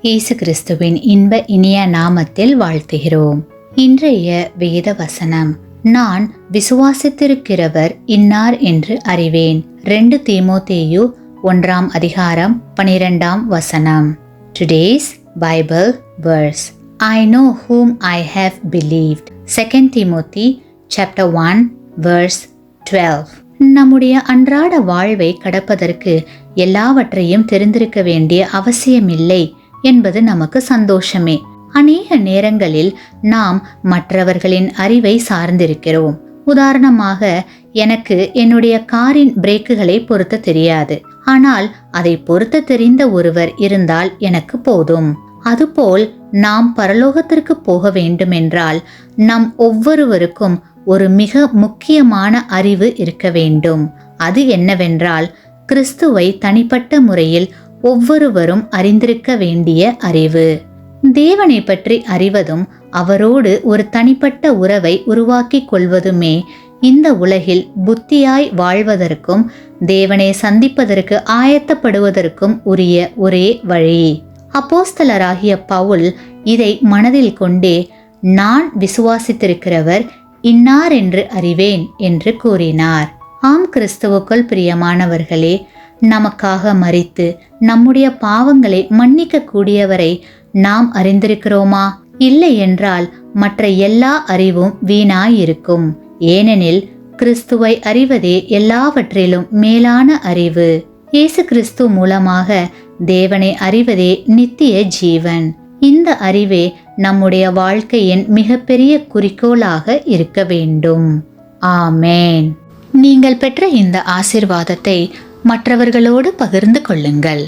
இயேசு கிறிஸ்துவின் இன்ப இனிய நாமத்தில் வாழ்த்துகிறோம். இன்றைய வேத வசனம், நான் விசுவாசித்திருக்கிறவர் இன்னார் என்று அறிவேன். 2 தீமோத்தேயு 1 அதிகாரம் 12 வசனம். Today's Bible verse, I know whom I have believed. 2 Timothy chapter 1 verse 12. நம்முடைய அன்றாட வாழ்வை கடப்பதற்கு எல்லாவற்றையும் தெரிந்திருக்க வேண்டிய அவசியமில்லை என்பது நமக்கு சந்தோஷமே. அநேக நேரங்களில் நாம் மற்றவர்களின் அறிவை சார்ந்திருக்கிறோம். உதாரணமாக, எனக்கு என்னுடைய காரின் பிரேக்குகளை பொருத்த தெரியாது. ஆனால் அதை பொருத்த தெரிந்த ஒருவர் இருந்தால் எனக்கு போதும். அதுபோல் நாம் பரலோகத்திற்கு போக வேண்டுமென்றால் நம் ஒவ்வொருவருக்கும் ஒரு மிக முக்கியமான அறிவு இருக்க வேண்டும். அது என்னவென்றால், கிறிஸ்துவை தனிப்பட்ட முறையில் ஒவ்வொருவரும் அறிந்திருக்க வேண்டிய அறிவு. தேவனை பற்றி அறிவதும் அவரோடு ஒரு தனிப்பட்ட உறவை உருவாக்கிக் கொள்வதுமே இந்த உலகில் புத்தியாய் வாழ்வதற்கும் தேவனை சந்திப்பதற்கு ஆயத்தப்படுவதற்கும் உரிய ஒரே வழி. அப்போஸ்தலராகிய பவுல் இதை மனதில் கொண்டே, நான் விசுவாசித்திருக்கிறவர் இன்னார் என்று அறிவேன் என்று கூறினார். ஆம், கிறிஸ்துவுக்குள் பிரியமானவர்களே, நமக்காக மரித்து நம்முடைய பாவங்களை மன்னிக்க கூடியவரை நாம் அறிந்திருக்கிறோமா? இல்லை என்றால் மற்ற எல்லா அறிவும் வீணாயிருக்கும். ஏனெனில் கிறிஸ்துவை அறிவதே எல்லாவற்றிலும் மேலான அறிவு. இயேசு கிறிஸ்து மூலமாக தேவனை அறிவதே நித்திய ஜீவன். இந்த அறிவே நம்முடைய வாழ்க்கையின் மிகப்பெரிய குறிக்கோளாக இருக்க வேண்டும். ஆமேன். நீங்கள் பெற்ற இந்த ஆசீர்வாதத்தை மற்றவர்களோடு பகிர்ந்து கொள்ளுங்கள்.